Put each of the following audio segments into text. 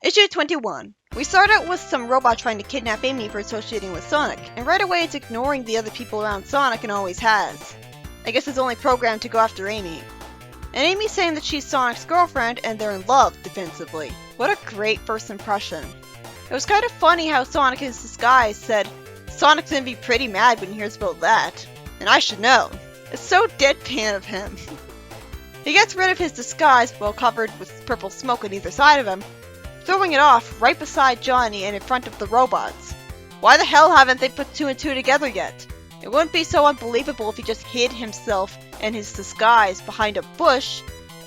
Issue 21. We start out with some robot trying to kidnap Amy for associating with Sonic, and right away it's ignoring the other people around Sonic and always has. I guess it's only programmed to go after Amy. And Amy's saying that she's Sonic's girlfriend and they're in love defensively. What a great first impression. It was kind of funny how Sonic in his disguise said, "Sonic's gonna be pretty mad when he hears about that. And I should know." It's so deadpan of him. He gets rid of his disguise while covered with purple smoke on either side of him, throwing it off right beside Johnny and in front of the robots. Why the hell haven't they put 2 and 2 together yet? It wouldn't be so unbelievable if he just hid himself and his disguise behind a bush.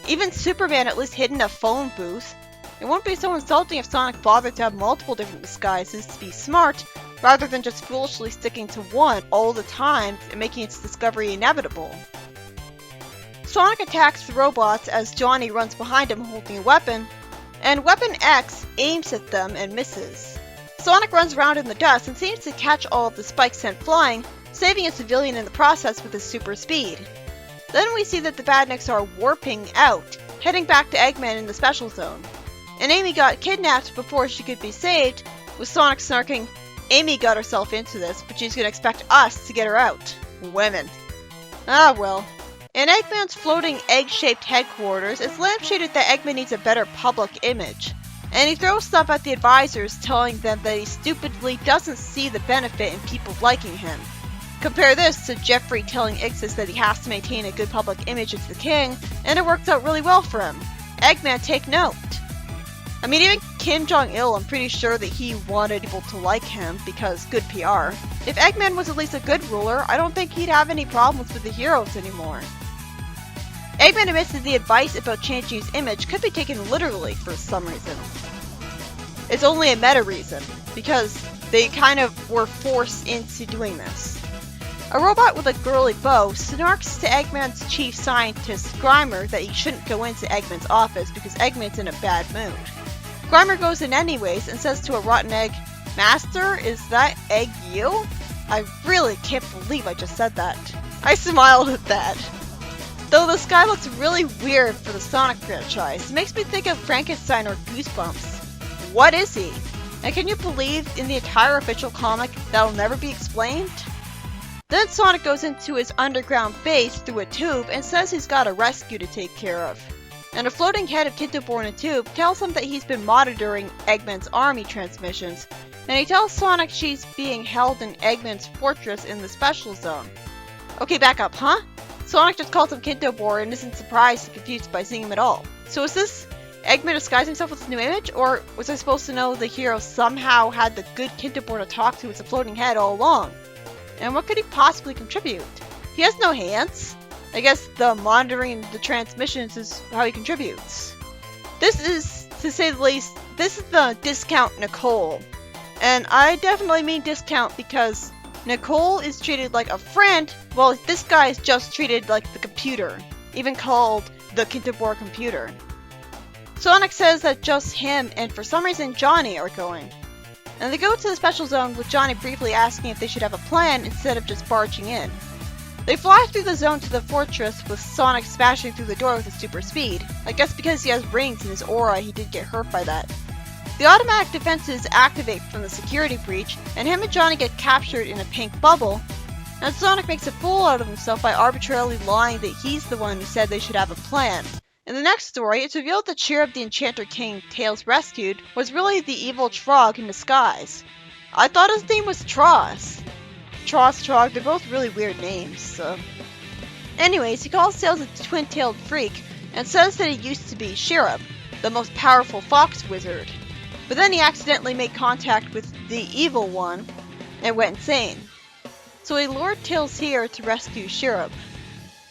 Even Superman at least hid in a phone booth. It wouldn't be so insulting if Sonic bothered to have multiple different disguises to be smart, rather than just foolishly sticking to one all the time and making its discovery inevitable. Sonic attacks the robots as Johnny runs behind him holding a weapon, and Weapon X aims at them and misses. Sonic runs around in the dust and seems to catch all of the spikes sent flying, saving a civilian in the process with his super speed. Then we see that the Badniks are warping out, heading back to Eggman in the Special Zone. And Amy got kidnapped before she could be saved, with Sonic snarking, "Amy got herself into this, but she's gonna expect us to get her out. Women." Ah well. In Eggman's floating egg-shaped headquarters, it's lampshaded that Eggman needs a better public image. And he throws stuff at the advisors, telling them that he stupidly doesn't see the benefit in people liking him. Compare this to Jeffrey telling Ixis that he has to maintain a good public image as the king, and it works out really well for him. Eggman, take note. I mean, even Kim Jong-il, I'm pretty sure that he wanted people to like him because good PR. If Eggman was at least a good ruler, I don't think he'd have any problems with the heroes anymore. Eggman admits that the advice about changing his image could be taken literally for some reason. It's only a meta reason, because they kind of were forced into doing this. A robot with a girly bow snarks to Eggman's chief scientist, Grimer, that he shouldn't go into Eggman's office because Eggman's in a bad mood. Grimer goes in anyways and says to a rotten egg, "Master, is that egg you?" I really can't believe I just said that. I smiled at that. Though the sky looks really weird for the Sonic franchise, it makes me think of Frankenstein or Goosebumps. What is he? And can you believe in the entire official comic that'll never be explained? Then Sonic goes into his underground base through a tube and says he's got a rescue to take care of. And a floating head of Kintoborn in a tube tells him that he's been monitoring Eggman's army transmissions, and he tells Sonic she's being held in Eggman's fortress in the Special Zone. Okay, back up, huh? Sonic just calls him Kintoborn and isn't surprised and confused by seeing him at all. So is this Eggman disguising himself with his new image, or was I supposed to know the hero somehow had the good Kintoborn to talk to as a floating head all along? And what could he possibly contribute? He has no hands. I guess the monitoring the transmissions is how he contributes. This is, to say the least, this is the discount Nicole. And I definitely mean discount because Nicole is treated like a friend, while this guy is just treated like the computer, even called the Kintoborn computer. Sonic says that just him and for some reason Johnny are going. And they go to the Special Zone with Johnny briefly asking if they should have a plan instead of just barging in. They fly through the zone to the fortress with Sonic smashing through the door with his super speed. I guess because he has rings in his aura, he did get hurt by that. The automatic defenses activate from the security breach, and him and Johnny get captured in a pink bubble, and Sonic makes a fool out of himself by arbitrarily lying that he's the one who said they should have a plan. In the next story, it's revealed that Cherub the Enchanter King Tails rescued was really the evil Trog in disguise. I thought his name was Tross. Tross, Trog, they're both really weird names, so. Anyways, he calls Tails a twin-tailed freak and says that he used to be Cherub, the most powerful fox wizard. But then he accidentally made contact with the evil one and went insane. So he lured Tails here to rescue Cherub.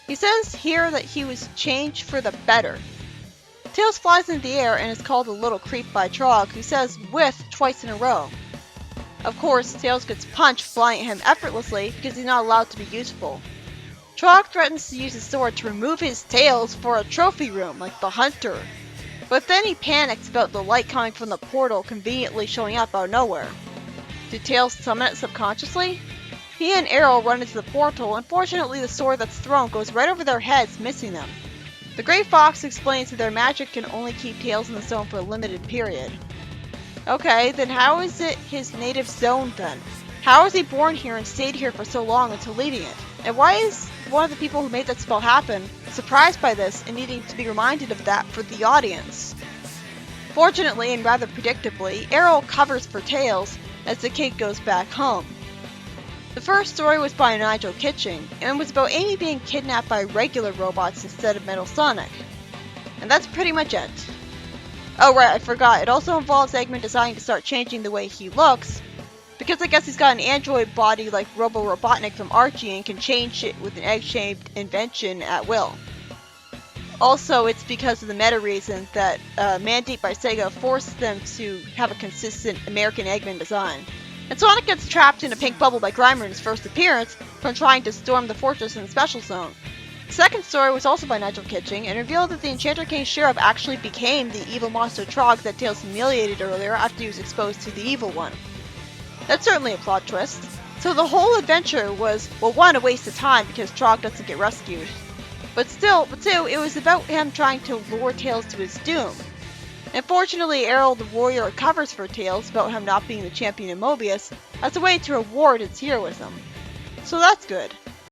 He says here that he was changed for the better. Tails flies in the air and is called a little creep by Trog, who says "with" twice in a row. Of course, Tails gets punched flying at him effortlessly because he's not allowed to be useful. Trog threatens to use his sword to remove his tails for a trophy room like the Hunter. But then he panics about the light coming from the portal conveniently showing up out of nowhere. Did Tails summon it subconsciously? He and Arrow run into the portal, and fortunately the sword that's thrown goes right over their heads, missing them. The Grey Fox explains that their magic can only keep Tails in the zone for a limited period. Okay, then how is it his native zone then? How was he born here and stayed here for so long until leaving it? And why is one of the people who made that spell happen surprised by this and needing to be reminded of that for the audience? Fortunately, and rather predictably, Errol covers for Tails as the kid goes back home. The first story was by Nigel Kitching, and was about Amy being kidnapped by regular robots instead of Metal Sonic. And that's pretty much it. Oh right, I forgot, it also involves Eggman deciding to start changing the way he looks, because I guess he's got an android body like Robo Robotnik from Archie and can change it with an egg-shaped invention at will. Also, it's because of the meta reason that mandate by Sega forced them to have a consistent American Eggman design. And Sonic gets trapped in a pink bubble by Grimer in his first appearance from trying to storm the fortress in the Special Zone. The second story was also by Nigel Kitching and revealed that the Enchanter King Sheriff actually became the evil monster Trog that Tails humiliated earlier after he was exposed to the evil one. That's certainly a plot twist. So the whole adventure was, well, one, a waste of time because Trog doesn't get rescued. But two, it was about him trying to lure Tails to his doom. And fortunately, Errol the Warrior recovers for Tails about him not being the champion in Mobius as a way to reward his heroism. So that's good.